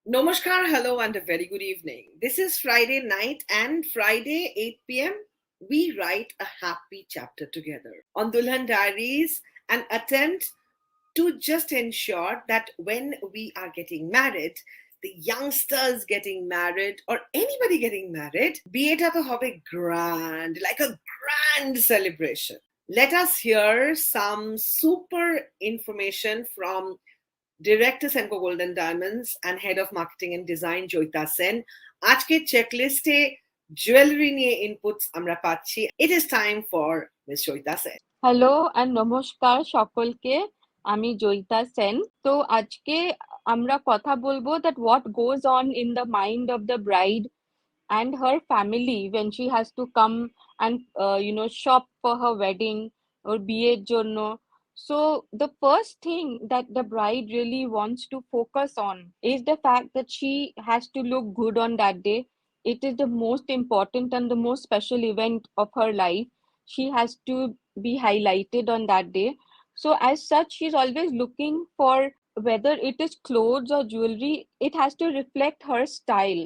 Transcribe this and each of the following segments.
Namaskar, hello, and a very good evening. This is Friday night, and Friday, 8 p.m., we write a happy chapter together on Dulhan Diaries, an attempt to just ensure that when we are getting married, the youngsters getting married, or anybody getting married, বিয়েটা হবে grand, like a grand celebration. Let us hear some super information from Director Senko Golden Diamonds and Head of Marketing and Design Joita Sen. আজকের চেকলিস্টে jewellery নিয়ে inputs আমরা পাচ্ছি. It is time for Miss Joita Sen. Hello and নমস্কার সকলকে। আমি জয়িতা সেন। তো আজকে আমরা কথা বলবো that what goes on in the mind of the bride and her family when she has to come and shop for her wedding or বিয়ের জন্য. So the first thing that the bride really wants to focus on is the fact that she has to look good on that day. It is the most important and the most special event of her life. She has to be highlighted on that day. So as such, she's always looking for whether it is clothes or jewelry, it has to reflect her style.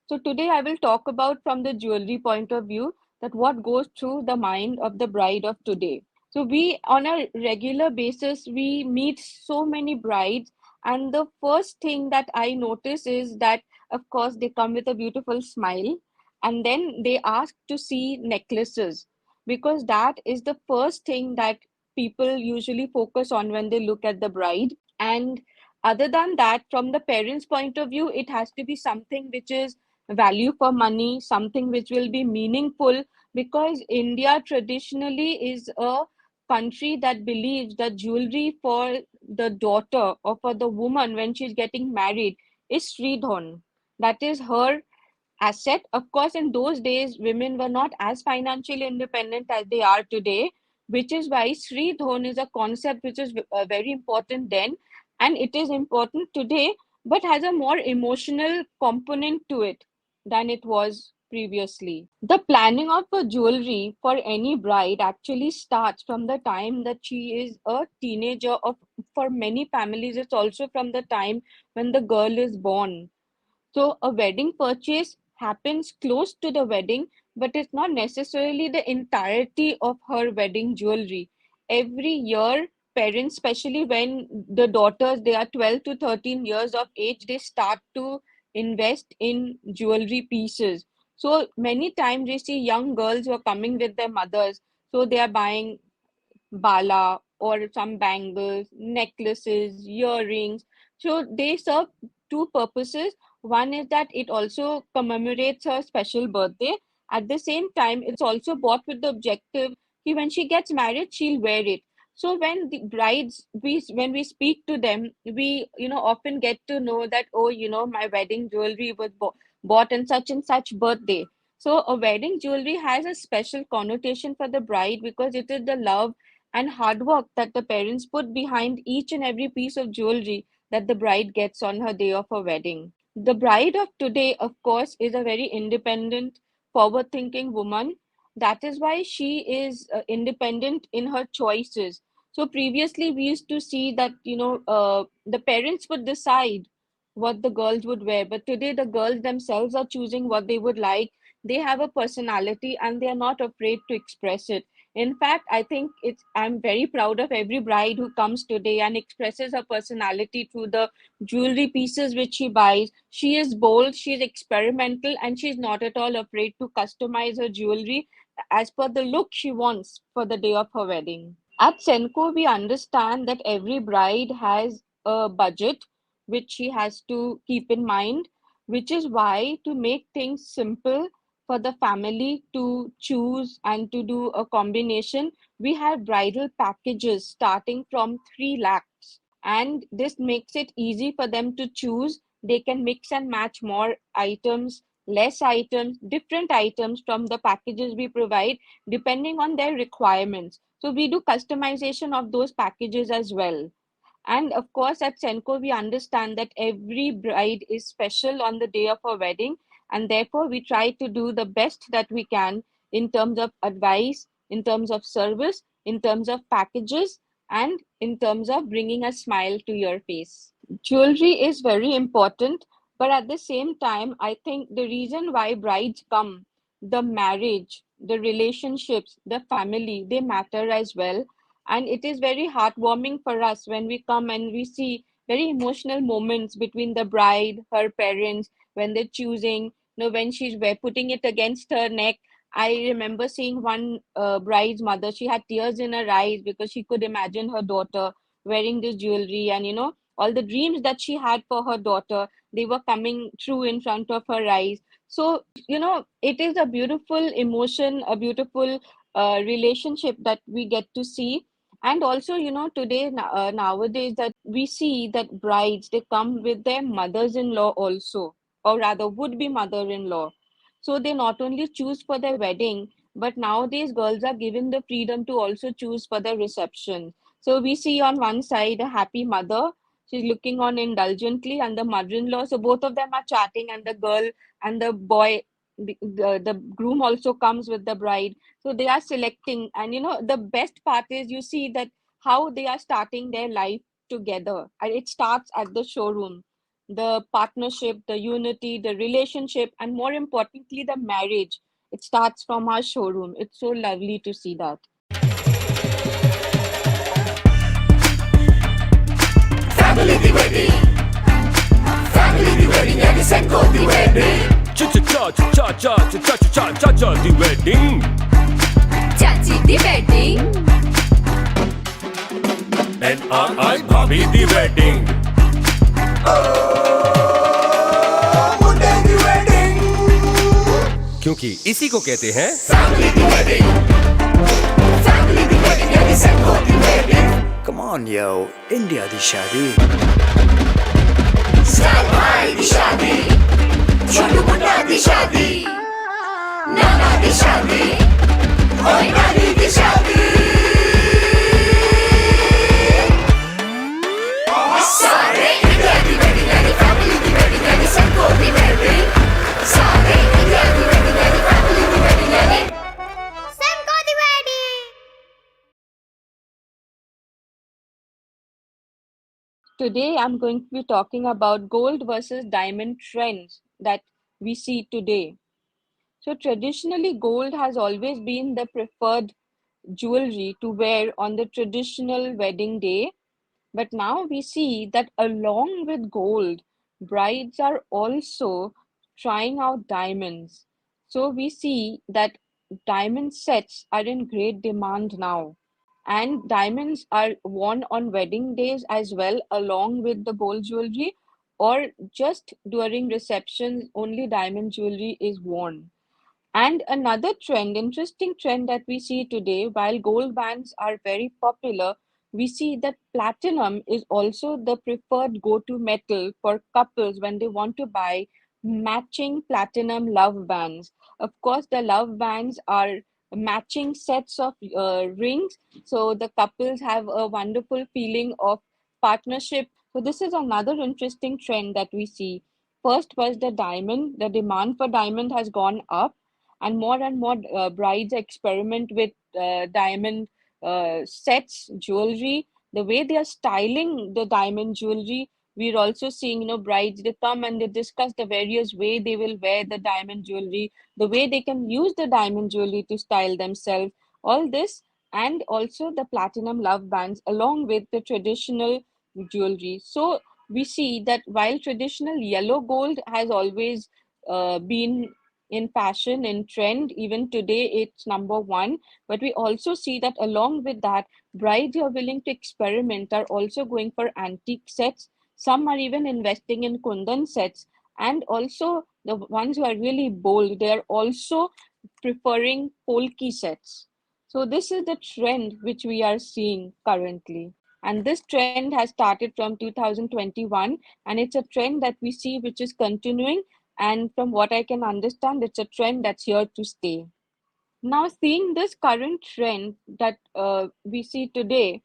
So today I will talk about from the jewelry point of view that what goes through the mind of the bride of today. So we on a regular basis we meet so many brides, and the first thing that I notice is that of course they come with a beautiful smile, and then they ask to see necklaces, because that is the first thing that people usually focus on when they look at the bride. And other than that, from the parents point of view, it has to be something which is value for money, something which will be meaningful, because India traditionally is a country that believes that jewelry for the daughter or for the woman when she's getting married is Sridhan. That is her asset. Of course, in those days, women were not as financially independent as they are today, which is why Sri Dhon is a concept which is very important then, and it is important today, but has a more emotional component to it than it was previously. The planning of a jewelry for any bride actually starts from the time that she is a teenager, or for many families, it's also from the time when the girl is born. So a wedding purchase happens close to the wedding, but it's not necessarily the entirety of her wedding jewelry. Every year, parents, especially when the daughters, they are 12 to 13 years of age, they start to invest in jewelry pieces. So many times we see young girls who are coming with their mothers. So they are buying bala or some bangles, necklaces, earrings. So they serve two purposes. One is that it also commemorates her special birthday. At the same time, it's also bought with the objective that when she gets married, she'll wear it. So when the brides, when we speak to them, we often get to know that, oh, my wedding jewelry was bought on such and such birthday. So a wedding jewelry has a special connotation for the bride because it is the love and hard work that the parents put behind each and every piece of jewelry that the bride gets on her day of her wedding. The bride of today, of course, is a very independent, forward thinking woman. That is why she is independent in her choices. So previously, we used to see that, the parents would decide what the girls would wear, but today the girls themselves are choosing what they would like. They have a personality and they are not afraid to express it. In fact, I think I'm very proud of every bride who comes today and expresses her personality through the jewelry pieces which she buys. She is bold, she is experimental, and she's not at all afraid to customize her jewelry as per the look she wants for the day of her wedding. At Senko, we understand that every bride has a budget which she has to keep in mind, which is why to make things simple for the family to choose and to do a combination, we have bridal packages starting from 3 lakhs. And this makes it easy for them to choose. They can mix and match more items, less items, different items from the packages we provide depending on their requirements. So we do customization of those packages as well. And of course, at Senko, we understand that every bride is special on the day of her wedding. And therefore, we try to do the best that we can in terms of advice, in terms of service, in terms of packages, and in terms of bringing a smile to your face. Jewelry is very important, But at the same time, I think the reason why brides come, the marriage, the relationships, the family, they matter as well. And it is very heartwarming for us when we come and we see very emotional moments between the bride, her parents, when they're choosing, when she's putting it against her neck. I remember seeing one bride's mother, she had tears in her eyes because she could imagine her daughter wearing this jewelry, and all the dreams that she had for her daughter, they were coming true in front of her eyes. So it is a beautiful emotion, a beautiful relationship that we get to see. And also, today, nowadays, that we see that brides, they come with their mothers-in-law also, or rather would be mother-in-law. So they not only choose for their wedding, but nowadays girls are given the freedom to also choose for the reception. So we see on one side a happy mother, she's looking on indulgently, and the mother-in-law. So both of them are chatting, and the girl and the boy, the groom also comes with the bride. So they are selecting, and the best part is you see that how they are starting their life together. And it starts at the showroom. The partnership, the unity, the relationship, and more importantly, the marriage. It starts from our showroom. It's so lovely to see that. Family the wedding, family the wedding, and it's a go the wedding. Cha-cha-cha-cha-cha-cha-cha-cha-cha the wedding. Chachi the wedding, N-R-I Bhabhi the wedding. Munde the wedding. क्योंकि इसी को कहते हैं family the wedding, family the wedding, and it's a go the wedding. Come on, yo, India di shadi. Style bhai di shadi, Chhotu Munda di shadi, Nana di shadi, और नानी di shadi. सारे India the wedding, and family the wedding, and सबको दी wedding. सारे India the wedding, and family the wedding, and सबको the wedding. Today, I'm going to be talking about gold versus diamond trends that we see today. So, traditionally, gold has always been the preferred jewelry to wear on the traditional wedding day. But now we see that along with gold, brides are also trying out diamonds. So we see that diamond sets are in great demand now. And diamonds are worn on wedding days as well, along with the gold jewelry, or just during receptions, only diamond jewelry is worn. And another trend, interesting trend that we see today, while gold bands are very popular, we see that platinum is also the preferred go-to metal for couples when they want to buy matching platinum love bands. Of course, the love bands are matching sets of rings, so the couples have a wonderful feeling of partnership. So this is another interesting trend that we see. First was the diamond. The demand for diamond has gone up, and more brides experiment with diamond sets, jewelry, the way they are styling the diamond jewelry. We're also seeing, brides, they come and they discuss the various way they will wear the diamond jewelry, the way they can use the diamond jewelry to style themselves, all this, and also the platinum love bands along with the traditional jewelry. So we see that while traditional yellow gold has always been in fashion, in trend, even today it's number one. But we also see that along with that, brides who are willing to experiment are also going for antique sets. Some are even investing in kundan sets. And also the ones who are really bold, they are also preferring polki sets. So this is the trend which we are seeing currently. And this trend has started from 2021, and it's a trend that we see which is continuing, and from what I can understand, it's a trend that's here to stay. Now, seeing this current trend that we see today,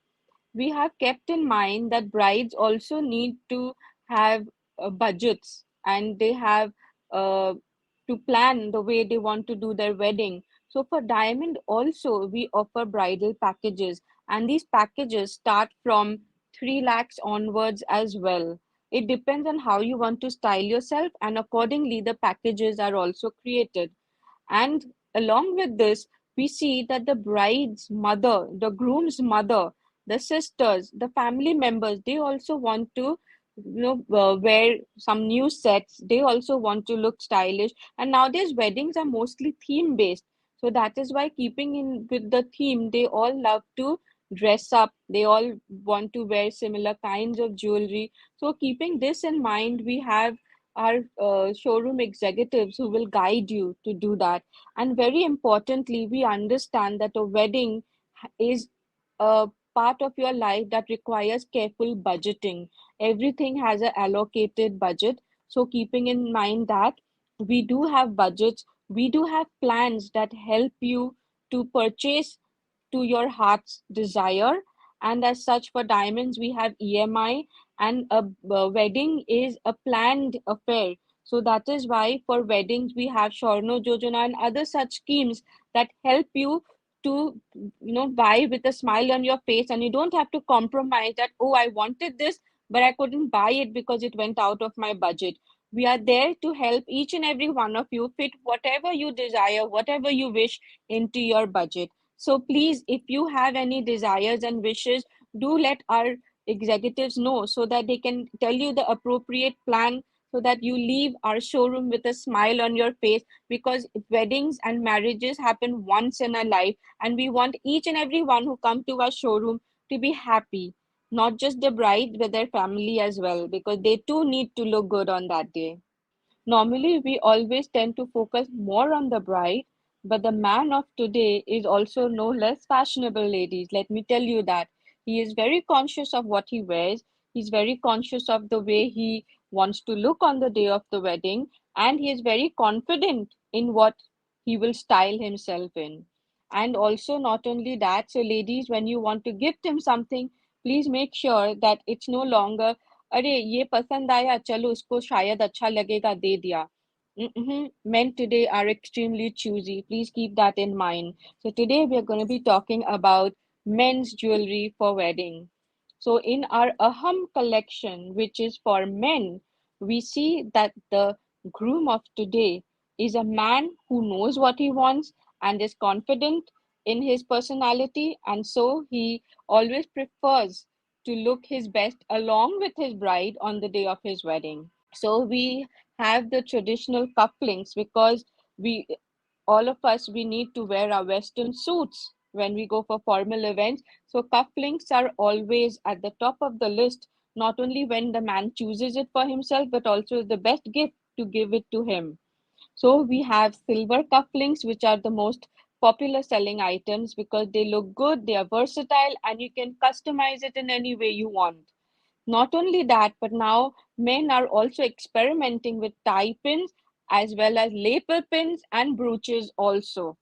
we have kept in mind that brides also need to have budgets, and they have to plan the way they want to do their wedding. So, for diamond, also, we offer bridal packages, and these packages start from 3 lakhs onwards as well. It depends on how you want to style yourself, and accordingly, the packages are also created. And along with this, we see that the bride's mother, the groom's mother, the sisters, the family members, they also want to, wear some new sets. They also want to look stylish. And nowadays, weddings are mostly theme based. So that is why, keeping in with the theme, they all love to dress up. They all want to wear similar kinds of jewelry. So keeping this in mind, we have our showroom executives who will guide you to do that. And very importantly, we understand that a wedding is a part of your life that requires careful budgeting. Everything has an allocated budget. So keeping in mind that we do have budgets, we do have plans that help you to purchase to your heart's desire. And as such, for diamonds, we have EMI, and a wedding is a planned affair. So that is why for weddings we have Shorno Jojana and other such schemes that help you to buy with a smile on your face, and you don't have to compromise that, oh, I wanted this but I couldn't buy it because it went out of my budget. We are there to help each and every one of you fit whatever you desire, whatever you wish into your budget. So please, if you have any desires and wishes, do let our executives know so that they can tell you the appropriate plan, so that you leave our showroom with a smile on your face, because weddings and marriages happen once in a life, and we want each and every one who come to our showroom to be happy, not just the bride but their family as well, because they too need to look good on that day. Normally, we always tend to focus more on the bride, but the man of today is also no less fashionable, ladies. Let me tell you that. He is very conscious of what he wears, he's very conscious of the way he wants to look on the day of the wedding, and he is very confident in what he will style himself in. And also, not only that, so ladies, when you want to gift him something, please make sure that it's no longer, अरे ये पसंद आया चलो उसको शायद अच्छा लगेगा दे दिया. Men today are extremely choosy. Please keep that in mind. So today we are going to be talking about men's jewelry for wedding. So in our Aham collection, which is for men, we see that the groom of today is a man who knows what he wants and is confident in his personality, and so he always prefers to look his best along with his bride on the day of his wedding. So we have the traditional cufflinks, because we all of us, we need to wear our western suits when we go for formal events. So cufflinks are always at the top of the list, not only when the man chooses it for himself, but also the best gift to give it to him. So we have silver cufflinks, which are the most popular selling items because they look good, they are versatile, and you can customize it in any way you want. Not only that, but now men are also experimenting with tie pins as well as lapel pins and brooches also.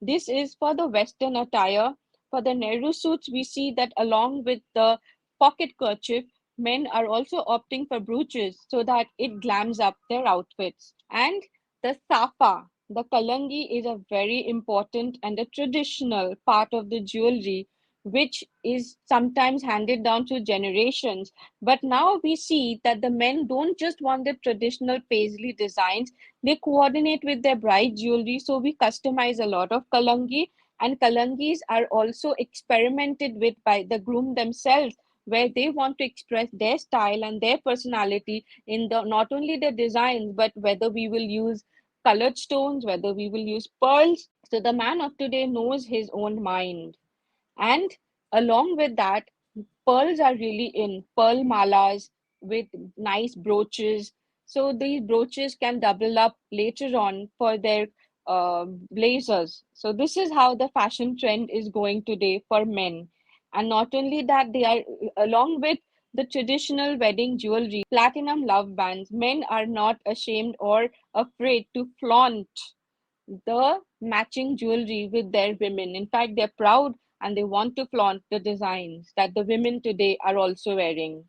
This is for the Western attire. For the Nehru suits, we see that along with the pocket kerchief, men are also opting for brooches so that it glams up their outfits. And the safa, the kalangi, is a very important and a traditional part of the jewelry, which is sometimes handed down to generations. But now we see that the men don't just want the traditional paisley designs, they coordinate with their bride jewelry. So we customize a lot of kalangi, and kalangis are also experimented with by the groom themselves, where they want to express their style and their personality in the not only the designs, but whether we will use colored stones, whether we will use pearls. So the man of today knows his own mind. And along with that, pearls are really in, pearl malas with nice brooches. So these brooches can double up later on for their blazers. So this is how the fashion trend is going today for men. And not only that, they are, along with the traditional wedding jewelry, platinum love bands, men are not ashamed or afraid to flaunt the matching jewelry with their women. In fact, they're proud and they want to flaunt the designs that the women today are also wearing.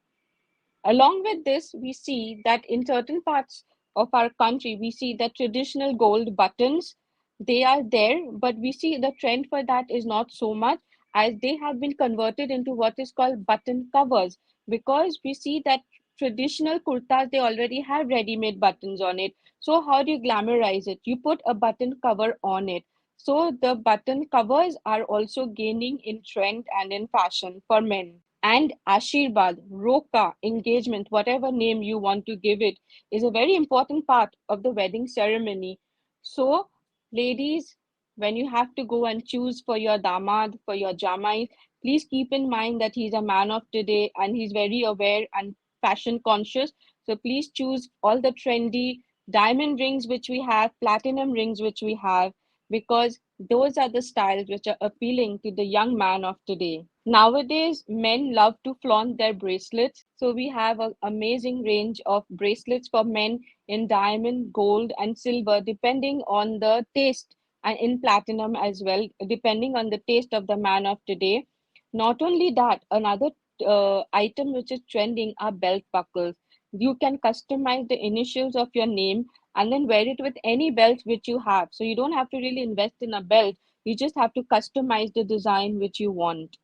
Along with this, we see that in certain parts of our country, we see that traditional gold buttons, they are there, but we see the trend for that is not so much, as they have been converted into what is called button covers, because we see that traditional kurtas, they already have ready-made buttons on it. So how do you glamorize it? You put a button cover on it. So the button covers are also gaining in trend and in fashion for men. And Ashirwad, Roka, engagement, whatever name you want to give it, is a very important part of the wedding ceremony. So, ladies, when you have to go and choose for your damad, for your jamai, please keep in mind that he's a man of today and he's very aware and fashion conscious. So please choose all the trendy diamond rings which we have, platinum rings which we have, because those are the styles which are appealing to the young man of today. Nowadays, men love to flaunt their bracelets. So we have an amazing range of bracelets for men in diamond, gold, and silver, depending on the taste, and in platinum as well, depending on the taste of the man of today. Not only that, another item which is trending are belt buckles. You can customize the initials of your name and then wear it with any belt which you have. So you don't have to really invest in a belt. You just have to customize the design which you want.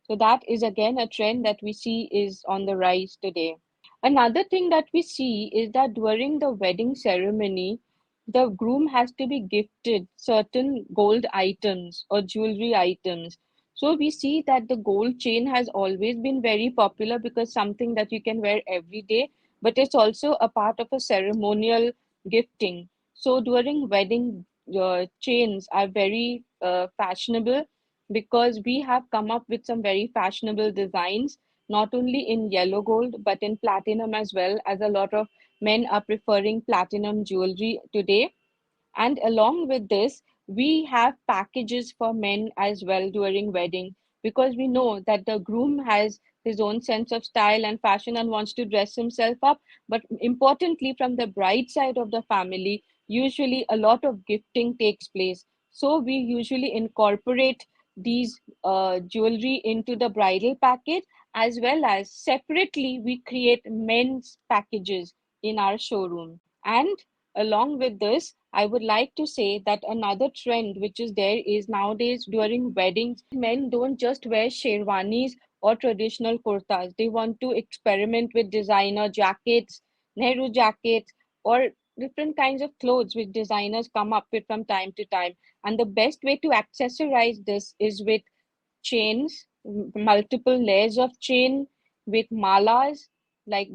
So that is again a trend that we see is on the rise today. Another thing that we see is that during the wedding ceremony, the groom has to be gifted certain gold items or jewelry items. So we see that the gold chain has always been very popular because something that you can wear every day, but it's also a part of a ceremonial gifting. So during wedding, chains are very fashionable because we have come up with some very fashionable designs, not only in yellow gold, but in platinum as well, as a lot of men are preferring platinum jewelry today. And along with this, we have packages for men as well during wedding because we know that the groom has his own sense of style and fashion and wants to dress himself up. But importantly, from the bride side of the family, usually a lot of gifting takes place. So we usually incorporate these jewelry into the bridal package, as well as separately we create men's packages in our showroom. And along with this, I would like to say that another trend which is there is nowadays during weddings, men don't just wear sherwanis or traditional kurtas. They want to experiment with designer jackets, Nehru jackets, or different kinds of clothes which designers come up with from time to time. And the best way to accessorize this is with chains, multiple layers of chain with malas like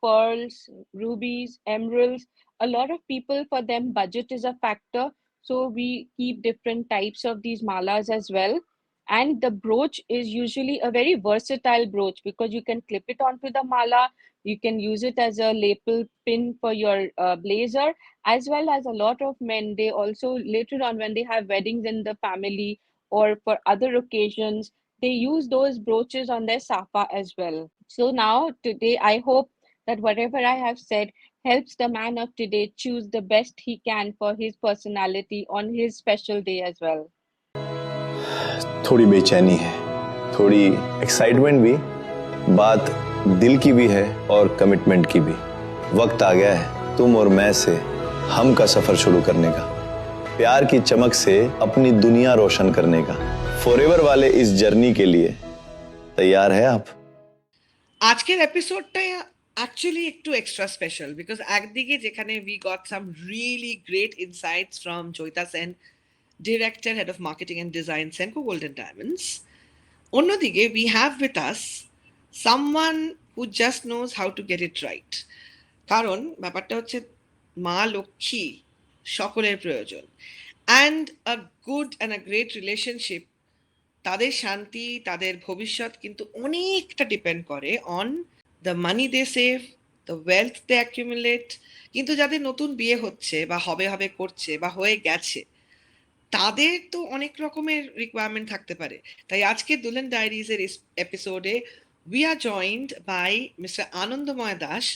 pearls, rubies, emeralds. A lot of people, for them, budget is a factor. So we keep different types of these malas as well. And the brooch is usually a very versatile brooch because you can clip it onto the mala, you can use it as a lapel pin for your blazer, as well as a lot of men, they also later on when they have weddings in the family or for other occasions, they use those brooches on their safa as well. So now today, I hope that whatever I have said helps the man of today choose the best he can for his personality on his special day as well. थोड़ी बेचैनी है, थोड़ी excitement भी, बात दिल की भी है और कमिटमेंट की भी। वक्त आ गया है तुम और मैं से हम का सफर शुरू करने का, प्यार की चमक से अपनी दुनिया रोशन करने का। फॉरएवर वाले इस जर्नी के लिए तैयार है आप? আজকের এপিসোডটা অ্যাকচুয়ালি একটু এক্সট্রা স্পেশাল বিকজ একদিকে যেখানে we got some really great insights from Joyita Sen, director, head of marketing and design, Senco golden diamonds, অন্যদিকে we have with us someone who just knows how to get it right. কারণ ব্যাপারটা হচ্ছে মা লক্ষ্মী সকলের প্রয়োজন, and a good and a great relationship, তাদের শান্তি, তাদের ভবিষ্যৎ কিন্তু অনেকটা ডিপেন্ড করে on the money they save, the wealth they accumulate. কিন্তু যাদের নতুন বিয়ে হচ্ছে বা হবে হবে করছে বা হয়ে গেছে, তাদের তো অনেক রকমের রিকোয়ারমেন্ট থাকতে পারে। তাই আজকে দুলহান ডায়েরিজ এর এপিসোডে we are joined by mister Anandamoy Das,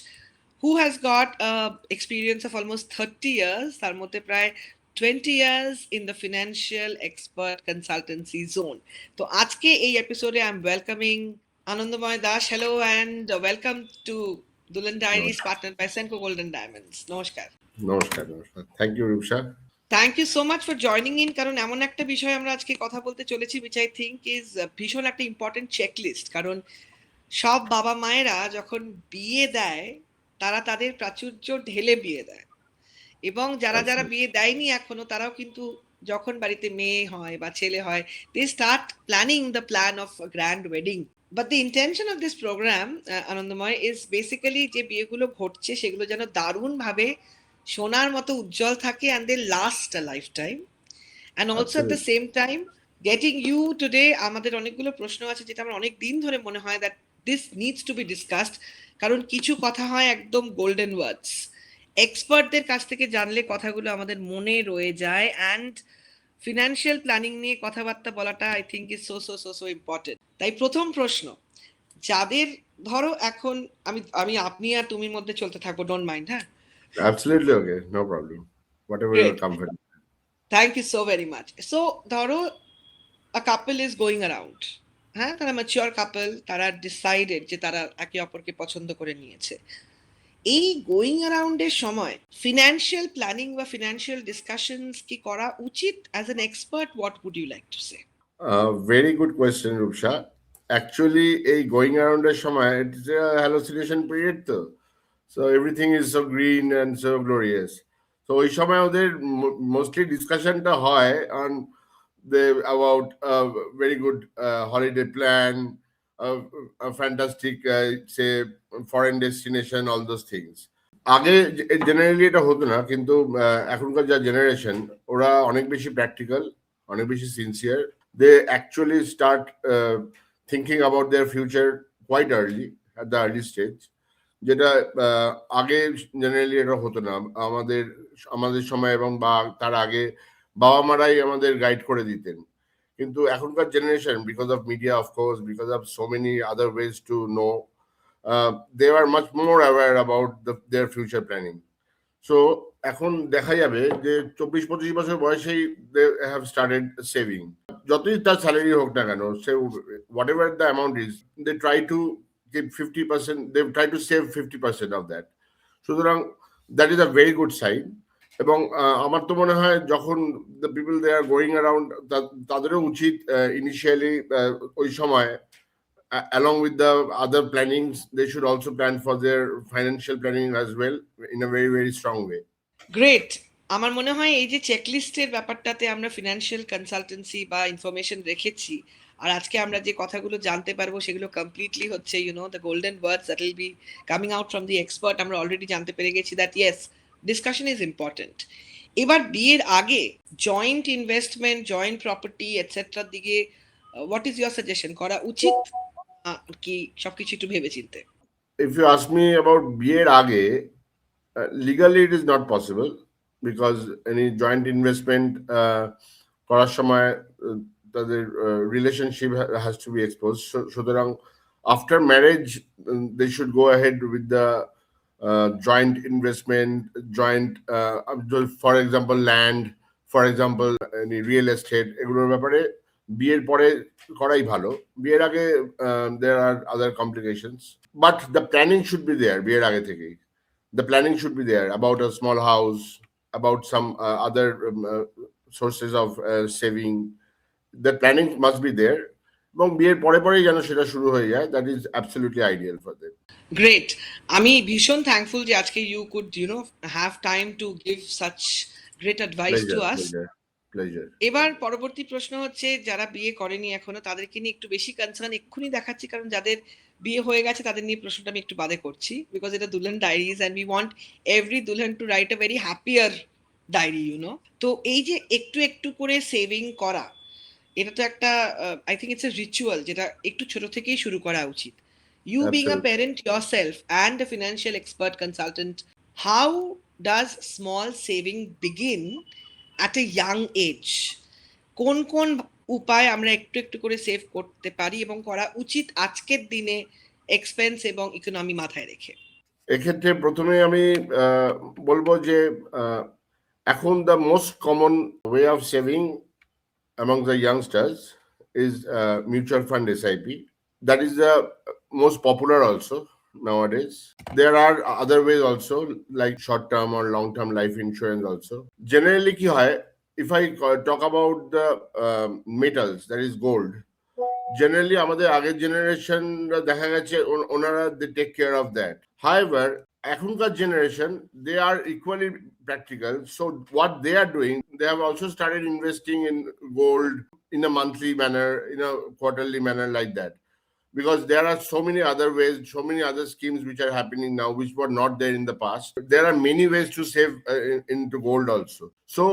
who has got a experience of almost 30 years, তার মধ্যে প্রায় 20 years in the financial expert consultancy zone. তো আজকে এই এপিসোডে I am welcoming Anandamoy Das. Hello and welcome to Dulhan diaries partner by Senco golden diamonds. নমস্কার। নমস্কার। Thank you Rupsa. Thank you so much for joining in. কারণ এমন একটা বিষয় আমরা আজকে কথা বলতে চলেছি which I think is ভীষণ একটা ইম্পর্টেন্ট চেকলিস্ট। কারণ সব বাবা মায়েরা যখন বিয়ে দেয় তারা তাদের প্রাচুর্য ঢেলে বিয়ে দেয়, এবং যারা যারা Absolutely. বিয়ে দেয়নি এখনো তারাও কিন্তু যখন বাড়িতে মেয়ে হয় বা ছেলে হয়, they start planning the plan of a grand wedding. But the intention of this program, আনন্দময়, is basically যে বিয়েগুলো ঘটছে সেগুলো যেন দারুণ ভাবে সোনার মতো উজ্জ্বল থাকে and they last a lifetime. And also at the Absolutely. same time getting you today, আমাদের অনেকগুলো প্রশ্ন আছে যেটা আমার অনেক দিন ধরে মনে হয় that this needs to be discussed, কারণ কিছু কথা হয় একদম গোল্ডেন ওয়ার্ডস, এক্সপার্টদের কাছ থেকে জানলে কথাগুলো আমাদের মনে রয়ে যায়, অ্যান্ড ফিনান্সিয়াল প্ল্যানিং নিয়ে কথাবার্তা বলাটা I think is so so so so important. তাই প্রথম প্রশ্ন, যাদের ধরো এখন আমি আমি আপনি আর তুমির মধ্যে চলতে থাকবো, ডোন্ট মাইন্ড, হ্যাঁ? Absolutely okay, no problem. Whatever Great. you're comfortable. Thank you so very much. So ধরো a couple is going around, হ্যাঁ, তারা ম্যাচিওর কাপল, তারা ডিসাইডেড যে তারা একে অপরকে পছন্দ করে নিয়েছে। এই গোয়িং অ্যারাউন্ডের সময় ফিনান্সিয়াল প্ল্যানিং বা ফিনান্সিয়াল ডিসকাশনস কি করা উচিত? As an expert, what would you like to say? Very good question, Rupsha. Actually, a going around a shama, it's a hallucination period though. So everything is so green and so glorious. So ওই সময় ওদের mostly discussionটা হয় on the about a very good holiday plan, a fantastic say foreign destination, all those things. আগে generally এটা হতো না, কিন্তু এখনকার যা জেনারেশন ওরা অনেক বেশি প্র্যাকটিক্যাল, অনেক বেশি sincere. they actually start thinking about their future quite early, at the early stage, যেটা আগে জেনারেলি এটা হতো না। আমাদের আমাদের সময় এবং বা তার আগে বাবা মারাই আমাদের গাইড করে দিতেন, কিন্তু এখনকার generation, because of media of course, because of so many other ways to know, they are much more aware about their future planning. So এখন দেখা যাবে যে 24-25 বছর বয়সেই they have started saving. যতই তার স্যালারি হোক না কেন, সে whatever the amount is, they try to keep 50%, they try to save 50% of that. সুতরাং that is a very good sign. এবং আমার তো মনে হয় যখন the people they are going around, তাদেরও উচিত ইনিশিয়ালি ওই সময়, along with the other plannings, they should also plan for their financial planning as well in a very very strong way. Great. আমার মনে হয় এই যে চেকলিস্টের ব্যাপারটাতে আমরা ফিনান্সিয়াল কনসালটেন্সি বা ইনফরমেশন রেখেছি, আর আজকে আমরা যে কথাগুলো জানতে পারবো সেগুলো কমপ্লিটলি হচ্ছে the golden words that will be coming out from the expert. আমরা অলরেডি জানতে পেরে গেছি that yes, discussion is important. এবার বিয়ের আগে জয়েন্ট ইনভেস্টমেন্ট, জয়েন্ট প্রপার্টি এটসেট্রার দিকে হোয়াট ইজ ইউর সাজেশন? করা উচিত কি সবকিছু একটু ভেবে চিনতে? If you ask me about বিয়ের আগে, legally it is not possible, because any joint investment করার সময় তাদের relationship has to be exposed. সুতরাং after marriage they should go ahead with the joint investment, joint for example land, for example any real estate, এগুলোর ব্যাপারে বিয়ের পরে করাই ভালো। বিয়ের আগে there are other complications, but the planning should be there বিয়ের আগে থেকেই। The planning should be there about a small house, about some other sources of saving. The planning must be there, এবং বিয়ের পরে পরেই যেন সেটা শুরু হয়ে যায়, that is absolutely ideal for them. Great. আমি ভীষণ থ্যাঙ্কফুল যে আজকে you could have time to give such great advice to us. Pleasure. এবার পরবর্তী প্রশ্ন হচ্ছে, যারা বিয়ে করেনি এখনো তাদেরকে নিয়ে একটু বেশি কনসার্ন এক্ষুনি দেখাচ্ছি, কারণ যাদের বিয়ে হয়ে গেছে তাদের নিয়ে প্রশ্নটা আমি একটু বাদে করছি, বিকজ এটা Dulhan diaries and we want every dulhan to write a very happier diary, তো এই যে একটু একটু করে সেভিং করা, এটা তো একটা I think it's a ritual যেটা একটু ছোট থেকেই শুরু করা উচিত। You being a parent yourself and a financial expert consultant, how does small saving begin at a young age? কোন কোন উপায় আমরা একটু একটু করে সেভ করতে পারি এবং করা উচিত আজকের দিনে এক্সপেন্স এবং ইকোনমি মাথায় রেখে? এক্ষেত্রে প্রথমে আমি বলবো যে এখন the most common way of saving among the youngsters is mutual fund SIP. That is the most popular also nowadays. There are other ways also, like short-term or long-term life insurance also. Generally, if I talk about the metals, that is gold, generally আমাদের আগের generation দেখা গেছে ওনারা they take care of that. However এখনকার generation they are equally practical, so what they are doing, they have also started investing in gold in a monthly manner, in a quarterly manner, like that, because there are so many other ways, so many other schemes which are happening now which were not there in the past. There are many ways to save into gold also. So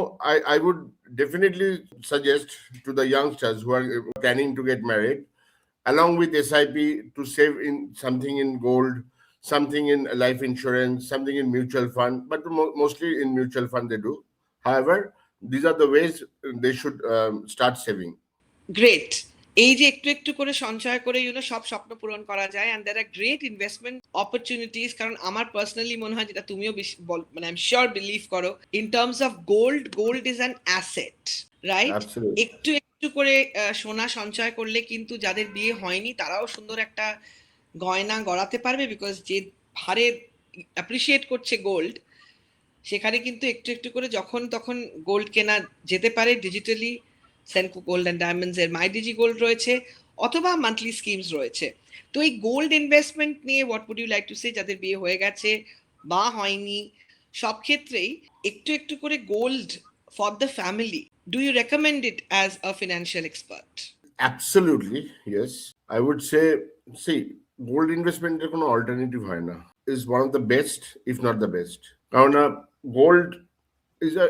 I would definitely suggest to the youngsters who are planning to get married, along with SIP, to save in something in gold, something in life insurance, something in mutual fund, but mostly in mutual fund they do. However, these are the ways they should start saving. Great. এই যে একটু একটু করে সঞ্চয় করে সব স্বপ্ন পূরণ করা যায়, and there are great investment opportunities. কারণ আমার পার্সোনালি মনে হয়, যেটা তুমিও মানে আই এম শিওর বিলিভ করো, in terms of gold is an asset, right? Absolutely. একটু একটু করে সোনা সঞ্চয় করলে কিন্তু যাদের বিয়ে হয়নি তারাও সুন্দর একটা গয়না গড়াতে পারবে, বিকজ যে হারে অ্যাপ্রিসিয়েট করছে গোল্ড, সেখানে কিন্তু একটু একটু করে যখন তখন গোল্ড কেনা যেতে পারে digitally. Senco gold and diamonds এর মাই ডিজি গোল্ড রয়েছে, অথবা মান্থলি স্কিমস রয়েছে। তো এই গোল্ড ইনভেস্টমেন্ট নিয়ে what would you like to say, যাদের বিয়ে হয়ে গেছে বা হয়নি, সব ক্ষেত্রেই একটু একটু করে gold for the family, do you recommend it as a financial expert? Absolutely, yes. I would say, see, gold investment এর কোনো alternative হয় না, is one of the best, if not the best. কারণ gold is a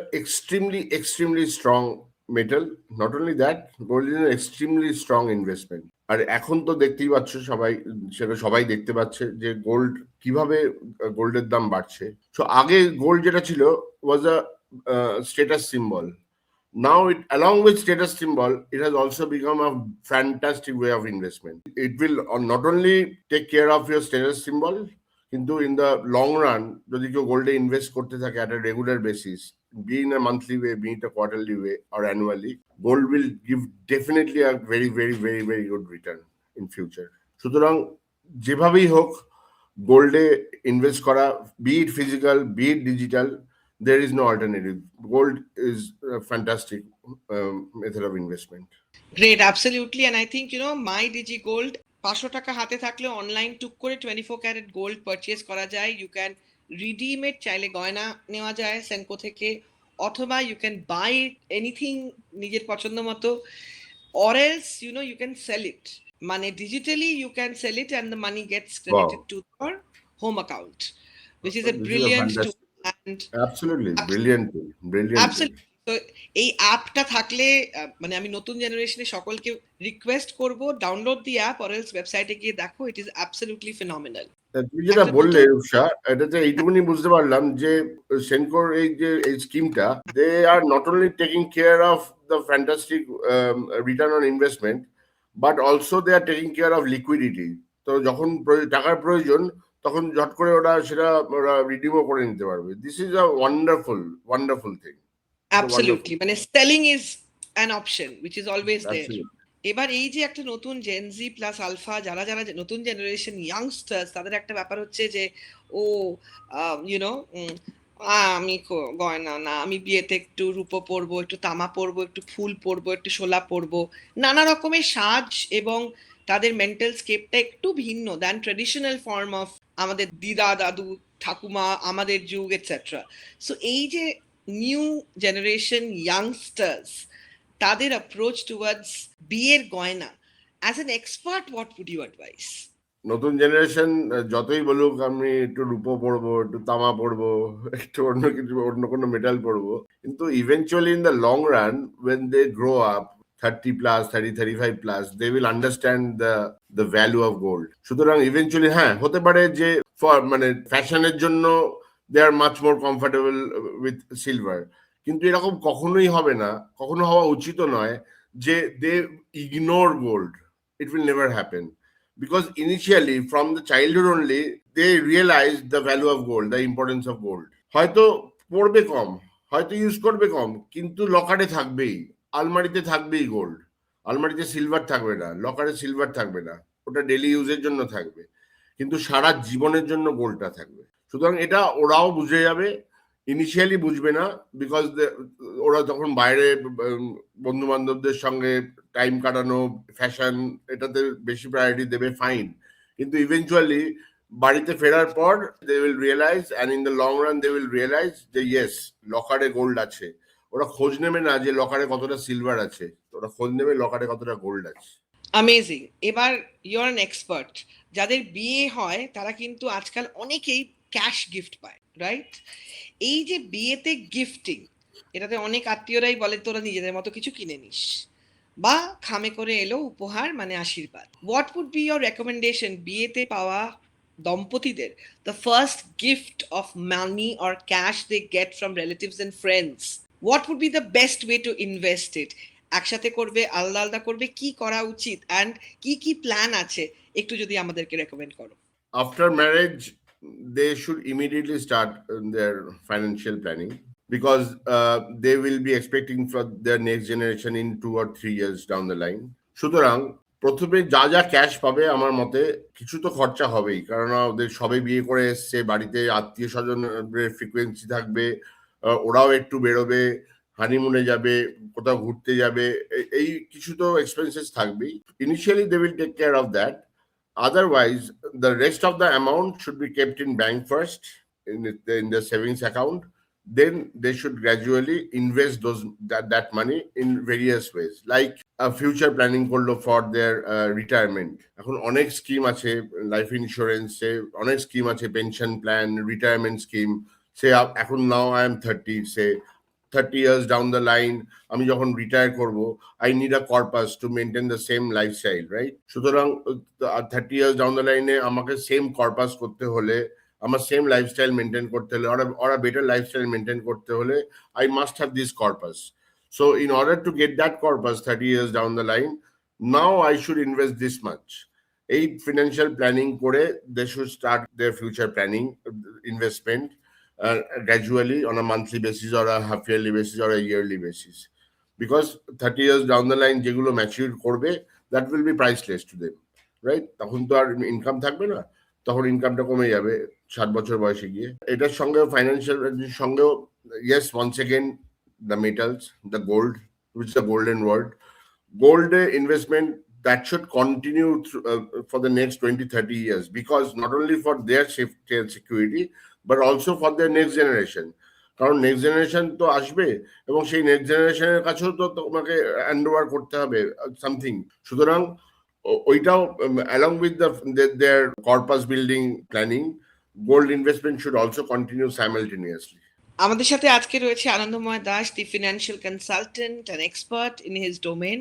extremely strong metal. Not only that, gold is an extremely strong investment. আর এখন তো দেখতেই পাচ্ছ সবাই, সেটা সবাই দেখতে পাচ্ছে যে গোল্ড কিভাবে গোল্ডের দাম বাড়ছে। সো আগে গোল্ড যেটা ছিল was a status symbol. Now, along with status symbol, it has also become a fantastic way of investment. It will not only take care of your status symbol, কিন্তু in the long run, যদি কেউ গোল্ডে invest করতে থাকে at a regular basis, be in a monthly way, be it a quarterly way or annually, gold will give definitely a very good return in future. সুতরাং যেভাবেই হোক গোল্ডে invest করা, be it physical, be it digital, there is no alternative. Gold is a fantastic method of investment. Great, absolutely. And I think, my Digi Gold, 500 টাকা হাতে থাকলে online টুক করে 24 carat gold purchase করা যায়। ইউ ক্যান রিডিম ইট, চাইলে গয়না নেওয়া যায় সেনকো থেকে, অথবা ইউ ক্যান বাই এনিথিং নিজের পছন্দ মতো, or else you can sell it. মানে digitally you can sell it and the money gets credited to your home account, which is a This is a brilliant tool. fantastic- And Absolutely, brilliant tool, brilliant. absolutely. তো এই অ্যাপটা থাকলে মানে আমি নতুন জেনারেশনে সকলকে রিকোয়েস্ট করব, download the app, or else ওয়েবসাইটে গিয়ে দেখো, ইট ইজ অ্যাবসলিউটলি ফিনোমিনাল। তুমি যেটা বললে রূপসা, এটাতে এইটুকুনি বুঝতে পারলাম যে সেনকোর এই স্কিমটা, they are not only taking care of the fantastic return on investment, but also they are taking care of liquidity. তো যখন টাকার প্রয়োজন তখন ঝট করে সেটা রিডিমও করে নিতে পারবে। This is a wonderful thing. Absolutely, মানে selling is an option which is always there. Absolutely. এবার এই যে একটা নতুন জেনজি প্লাস আলফা, যারা নতুন জেনারেশন ইয়াংস্টার্স, তাদের একটা ব্যাপার হচ্ছে যে আমি গয়না না, আমি বিয়েতে একটু রূপো পরবো, একটু তামা পরবো, একটু ফুল পরবো, একটু শোলা পরবো, নানা রকমের সাজ, এবং তাদের মেন্টাল স্কেপটা একটু ভিন্ন দ্যান ট্রেডিশনাল ফর্ম অফ আমাদের দিদা দাদু ঠাকুমা, আমাদের যুগ এটসেট্রা। সো এই যে নিউ জেনারেশন ইয়াংস্টার্স, তাদের অ্যাপ্রোচ টুয়ার্ডস বিয়ের গয়না, as an expert what would you advise? নতুন জেনারেশন যতই বলুক আমি একটু রূপো পড়বো, একটু তামা পড়বো, একটু অন্য কোনো মেটাল পড়বো, কিন্তু eventually in the long run when they grow up 30 plus 35 plus, they will understand the value of gold. সুতরাং ইভেনচুয়ালি হ্যাঁ হতে পারে যে মানে ফ্যাশনের জন্য they are much more comfortable with silver, কিন্তু এরকম কখনোই হবে না, কখনো হওয়া উচিত নয় যে they ignore gold. It will never happen. Because initially, from the childhood only, they realize the value of gold, the importance of gold. হয়তো পড়বে কম, হয়তো ইউজ করবে কম, কিন্তু লকারে থাকবেই, আলমারিতে থাকবেই গোল্ড। আলমারিতে সিলভার থাকবে না, লকারে সিলভার থাকবে না, ওটা ডেলি ইউজের জন্য থাকবে, কিন্তু সারা জীবনের জন্য গোল্ডটা থাকবে। সুতরাং এটা ওরাও বুঝে যাবে, ইনিশিয়ালি বুঝবে না, বিকজ ওরা তখন বাইরে বন্ধু বান্ধবদের সঙ্গে টাইম কাটানো, ফ্যাশন, এটাতে বেশি প্রায়োরিটি দেবে, ফাইন। কিন্তু ইভেনচুয়ালি বাড়িতে ফেরার পর they will realise, and in the long run they will realise যে ইয়েস, লকারে গোল্ড আছে। ওরা খোঁজ নেবে না যে লকারে কতটা সিলভার আছে, ওরা খোঁজ নেবে লকারে কতটা গোল্ড আছে। অ্যামেজিং। এবার ইউর অ্যান এক্সপার্ট। যাদের বিয়ে হয় তারা কিন্তু আজকাল অনেকেই ক্যাশ গিফট পায়, রাইট? এই যে বিয়েতে গিফটিং, এটাতে অনেক আত্মীয়রাই বলে তোরা নিজেদের মতো কিছু কিনে নিস, বা খামে করে এলো উপহার মানে আশীর্বাদ। What would be your recommendation বিয়েতে পাওয়া দম্পতিদের, the first gift of money or cash they get from relatives and friends? What would be the best way to invest it? একসাথে করবে, আলাদা আলাদা করবে, কি করা উচিত, অ্যান্ড কি কি প্ল্যান আছে, একটু যদি আমাদেরকে রেকমেন্ড করো। After marriage, they should immediately start their financial planning, because they will be expecting for their next generation in 2 or 3 years down the line. সুতরাং প্রথমে যা যা ক্যাশ পাবে, আমার মতে কিছু তো খরচা হবেই, কারণ ওদের সবে বিয়ে করে এসছে, বাড়িতে আত্মীয় স্বজনের ফ্রিকোয়েন্সি থাকবে, ওরাও একটু বেরোবে, হানিমুনে যাবে, কোথাও ঘুরতে যাবে, এই কিছু তো এক্সপেন্সেস থাকবেই। Initially they will take care of that. Otherwise, the rest of the amount should be kept in bank first, in the savings account. Then they should gradually invest that money in various ways, like a future planning for their retirement. এখন অনেক scheme আছে, life ইন্স্যুরেন্সে অনেক scheme আছে, pension plan, retirement scheme. সে এখন now I am 30, say 30 years down the line আমি যখন retire করব, I need a corpus to maintain the same lifestyle, right? সুতরাং 30 years down the line আমাকে সেম কর্পাস করতে হলে, আমার সেম লাইফস্টাইল মেনটেন করতে হলে, or a better lifestyle maintain করতে হলে, I must have this corpus. So in order to get that corpus 30 years down the line, now I should invest this much. এই financial planning করে they should start their future planning investment gradually on a monthly basis or a half yearly basis or a yearly basis, because 30 years down the line যেগুলো mature করবে, that will be priceless to them, right? তখন তো আর income থাকবে না, তখন ইনকামটা কমে যাবে 60 বছর বয়সে গিয়ে। এটার সঙ্গেও ফাইন্যান্সিয়াল সঙ্গেও, yes, once again the metals, the gold, which is the golden word, gold investment that should continue for the next 20-30 years, because not only for their safety and security but also for their next generation. কারণ next generation তো আসবে, এবং সেই next জেনারেশনের কাছেও তো তোমাকে hand over করতে হবে সামথিং। সুতরাং ওইটাও along with their corpus building planning, gold investment should also continue simultaneously. আমাদের সাথে আজকে রয়েছে Anandamoy Das, the financial consultant and expert in his domain.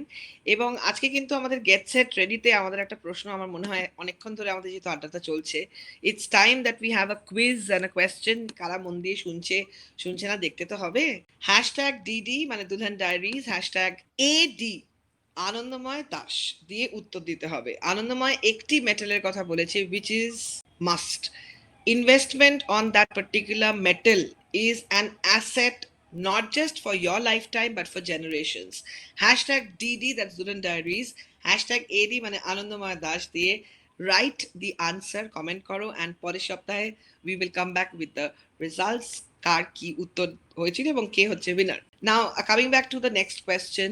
এবং আজকে কিন্তু আমাদের গেট সেট রেডিতে আমাদের একটা প্রশ্ন, আমার মনে হয় অনেকক্ষণ ধরে আমাদের যেহেতু আড্ডাটা চলছে, it's time that we have a quiz and a question. কারা মন দিয়ে শুনছে না দেখতে তো হবে। হ্যাশট্যাগ ডিডি মানে দুলহান ডায়েরিজ, হ্যাশট্যাগ এডি আনন্দময় দাস দিয়ে উত্তর দিতে হবে। আনন্দময় একটি মেটালের কথা বলেছে, which is must. Investment on that particular metal is an asset not just for your lifetime but for generations. Hashtag DD, that's Dulan Diaries. Hashtag AD মানে আনন্দময় দাস দিয়ে write the answer, comment করো, and পরের সপ্তাহে we will come back with the results, কার কি উত্তর হয়েছিল এবং কে হচ্ছে winner. Now coming back to the next question,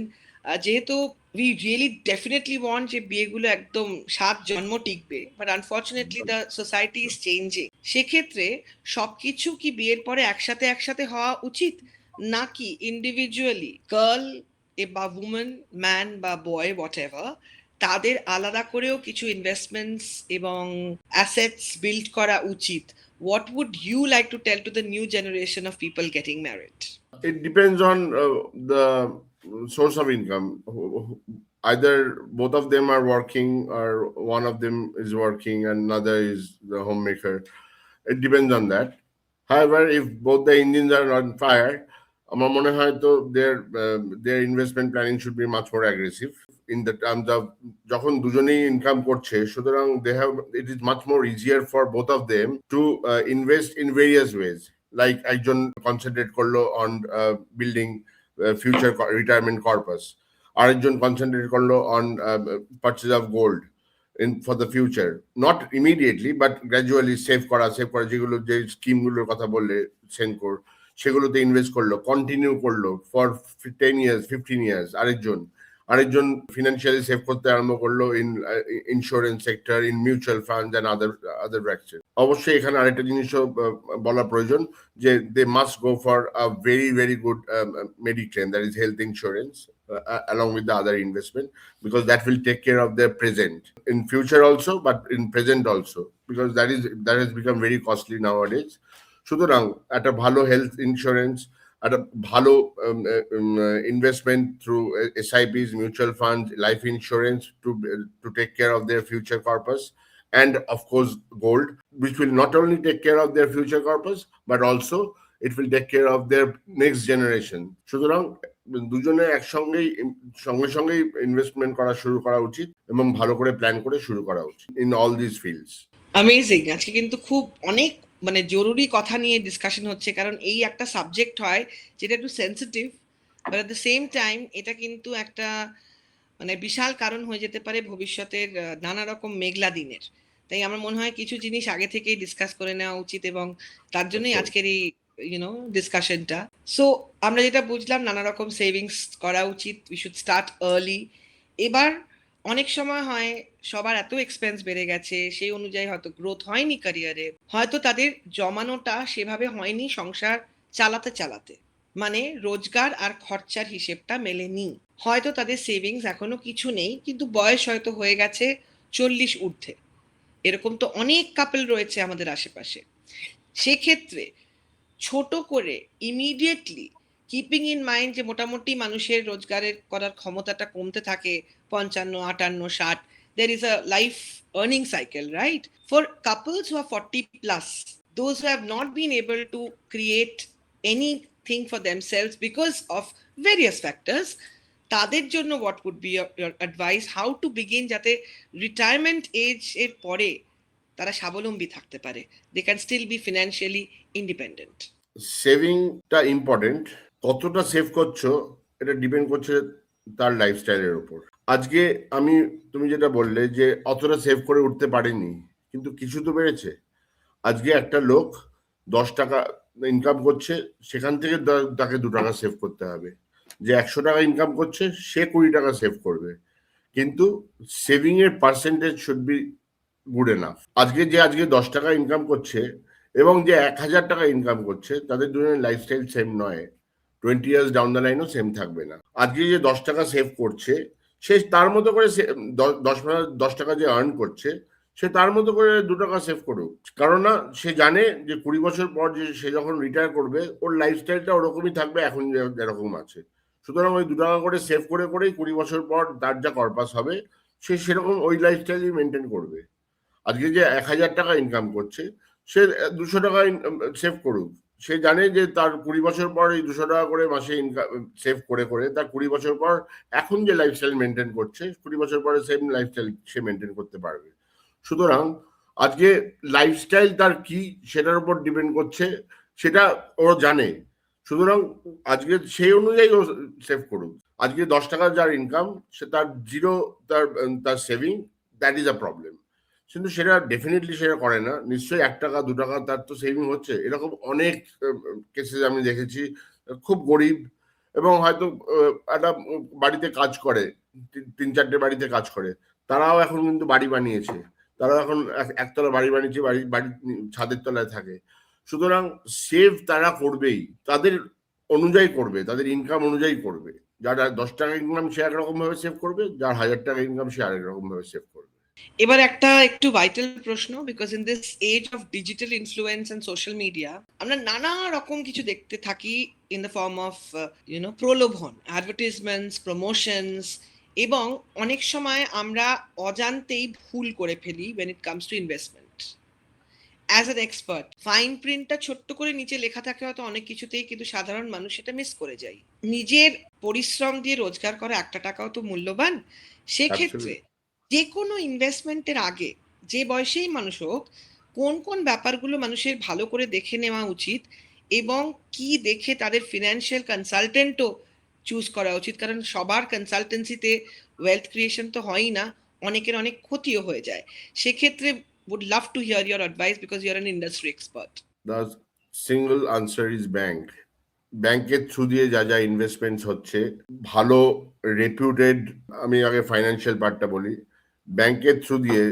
যেহেতু we really definitely want যে বিয়েগুলো একদম 7 জন্ম টিকবে, but unfortunately the society is changing. সেক্ষেত্রে সবকিছু কি বিয়ের পরে একসাথে হওয়া উচিত, নাকি ইন্ডিভিজুয়ালি গার্ল বা উমেন, ম্যান বা বয়, হোয়াট এভার, তাদের আলাদা করেও কিছু ইনভেস্টমেন্টস এবং অ্যাসেটস বিল্ড করা উচিত? What would you like to tell to the new generation of people getting married? It depends on the source of income. Either both of them are working, or one of them is working and another is the homemaker. It depends on that. However, if both the engines are on fire, আমার মনে হয় তো their investment planning should be much more aggressive in the terms of যখন দুজনেই income করছে, সুতরাং it is much more easier for both of them to invest in various ways. Like একজন concentrate করলো on building future retirement corpus, আরেকজন concentrate করলো on purchase of gold for the future, not immediately but gradually save করা যেগুলো, যে স্কিমগুলোর কথা বললে সেনকোর, সেগুলোতে ইনভেস্ট করলো, কন্টিনিউ করলো ফর 10 ইয়ার্স 15 ইয়ার্স। আরেকজন ফিনান্সিয়ালি সেভ করতে আরম্ভ করলো in insurance sector, in mutual fund and other vaccine. অবশ্যই এখানে আরেকটা জিনিসও বলা প্রয়োজন যে they must go for a very good mediclaim, that is health insurance along with the other investment, because that will take care of their present in future also, but in present also, because that has become very costly nowadays. সুতরাং একটা ভালো health insurance, একটা ভালো investment through SIPs, mutual funds, life insurance to take care of their future purpose, and of course gold, which will not only take care of their future purpose but also it will take care of their next generation. সুতরাং দুজনে সঙ্গে investment করা শুরু করা উচিত এবং ভালো করে প্ল্যান করে শুরু করা উচিত in all this fields. Amazing. আজকে কিন্তু খুব অনেক জরুরি কথা নিয়ে ডিসকাশন হচ্ছে, কারণ এই একটা সাবজেক্ট হয় যেটা একটু sensitive, but at the same time এটা কিন্তু একটা বিশাল কারণ হয়ে যেতে পারে ভবিষ্যতের নানা রকম মেঘলা দিনের। তাই আমার মনে হয় কিছু জিনিস আগে থেকেই ডিসকাস করে নেওয়া উচিত, এবং তার জন্যই আজকের এই ডিসকাশনটা। সো আমরা যেটা বুঝলাম, নানা রকম সেভিংস করা উচিত, উই শুড স্টার্ট আর্লি। এবার অনেক সময় হয় সবার এত এক্সপেন্স বেড়ে গেছে, সেই অনুযায়ী হয়তো গ্রোথ হয়নি ক্যারিয়ারে, হয়তো তাদের জমানোটা সেভাবে হয়নি সংসার চালাতে, রোজগার আর খরচার হিসেবটা মেলেনি, হয়তো তাদের সেভিংস এখনো কিছু নেই, কিন্তু বয়স হয়তো হয়ে গেছে 40 ঊর্ধ্বে। এরকম তো অনেক কাপল রয়েছে আমাদের আশেপাশে। সেক্ষেত্রে ছোট করে ইমিডিয়েটলি কিপিং ইন মাইন্ড যে মোটামুটি মানুষের রোজগারের করার ক্ষমতাটা কমতে থাকে 55, 58, 60, there is a life earning cycle, right? For couples who are 40 plus, those who have not been able to create anything for themselves because of various factors, তাদের জন্য what would be your advice, how to begin যাতে retirement age এর পরে তারা স্বাবলম্বী থাকতে পারে, they can still be financially independent? সেভিংটা ইম্পর্টেন্ট। কতটা সেভ করছো এটা ডিপেন্ড করছে তার লাইফস্টাইলের উপর। আজকে তুমি যেটা বললে যে অতটা সেভ করে উঠতে পারেনি, কিন্তু কিছু তো বেড়েছে। আজকে একটা লোক 10 টাকা ইনকাম করছে, সেখান থেকে তাকে 2 টাকা সেভ করতে হবে। যে 100 টাকা ইনকাম করছে সে 20 টাকা সেভ করবে, কিন্তু সেভিং এর percentage should be good enough. আজকে 10 টাকা ইনকাম করছে এবং যে 1000 টাকা ইনকাম করছে, তাদের দুজনের লাইফস্টাইল সেম নয়, 20 ইয়ার্স ডাউন দ্য লাইনও সেম থাকবে না। আজকে যে 10 টাকা সেভ করছে, সে তার মতো করে 10 টাকা যে আর্ন করছে, সে তার মতো করে 2 টাকা সেভ করুক। কারণ না, সে জানে যে 20 বছর পর যে সে যখন রিটায়ার করবে, ওর লাইফস্টাইলটা ওরকমই থাকবে এখন যেরকম আছে। সুতরাং ওই 2 টাকা করে সেভ করেই 20 বছর পর তার যা পারপাস হবে, সে সেরকম ওই লাইফস্টাইলই মেনটেন করবে। আজকে যে 1000 টাকা ইনকাম করছে, সে 200 টাকা সেভ করুক। সে জানে যে তার 20 বছর পর এই 200 টাকা করে মাসে ইনকাম সেভ করে তার 20 বছর পর এখন যে লাইফস্টাইল মেনটেন করছে, 20 বছর পরে সেম লাইফস্টাইল সে মেনটেন করতে পারবে। সুতরাং আজকে লাইফস্টাইল তার কি সেটার উপর ডিপেন্ড করছে, সেটা ও জানে। সুতরাং আজকে সেই অনুযায়ী ও সেভ করুক। আজকে 10 টাকা যার ইনকাম, সে তার জিরো তার saving, that is a problem. কিন্তু সেটা ডেফিনেটলি সেটা করে না। নিশ্চয়ই 1 টাকা 2 টাকা তার তো সেভিং হচ্ছে। এরকম অনেক কেসেস আমি দেখেছি, খুব গরিব এবং হয়তো একটা বাড়িতে কাজ করে, 3-4টে বাড়িতে কাজ করে, তারাও এখন কিন্তু বাড়ি বানিয়েছে, তারাও এখন একতলা বাড়ি বানিয়েছে, বাড়ি ছাদের তলায় থাকে। সুতরাং সেভ তারা করবেই, তাদের অনুযায়ী করবে, তাদের ইনকাম অনুযায়ী করবে। যার 10 টাকা ইনকাম সে একরকম ভাবে সেভ করবে, যার 1000 টাকা ইনকাম সে আরেক রকম ভাবে সেভ করবে। এবার একটা একটু ভাইটাল প্রশ্ন, because in this age of digital influence and social media আমরা নানা রকম কিছু দেখতে থাকি ইন দ্য ফর্ম অফ প্রলোভন, অ্যাডভার্টাইজমেন্টস, প্রমোশনস, এবং অনেক সময় আমরা অজান্তেই ভুল করে ফেলি when it comes to investment. As an expert, fine প্রিন্টটা ছোট্ট করে নিচে লেখা থাকে হয়তো অনেক কিছুতেই, কিন্তু সাধারণ মানুষ সেটা মিস করে যায়। নিজের পরিশ্রম দিয়ে রোজগার করা একটা টাকাও তো মূল্যবান। সেক্ষেত্রে যে কোনো ইনভেস্টমেন্টের আগে, যে বয়সেই মানুষ হোক, কোন কোন ব্যাপারগুলো মানুষের ভালো করে দেখে নেওয়া উচিত এবং কি দেখে তাদের ফিনান্সিয়াল কনসালটেন্টও চুজ করা উচিত। কারণ সবার কনসালটেন্সিতে ওয়েলথ ক্রিয়েশন তো হয়ই না, অনেকের অনেক ক্ষতিও হয়ে যায়। সেক্ষেত্রে would love to hear your advice because you're an industry expert. The single answer is bank. ব্যাংকের থ্রু দিয়ে যা যা ইনভেস্টমেন্টস হচ্ছে, ভালো রেপুটেড, আমি আগে ফাইন্যান্সিয়াল পার্টটা বলি, ব্যাংকের থ্রু দিয়ে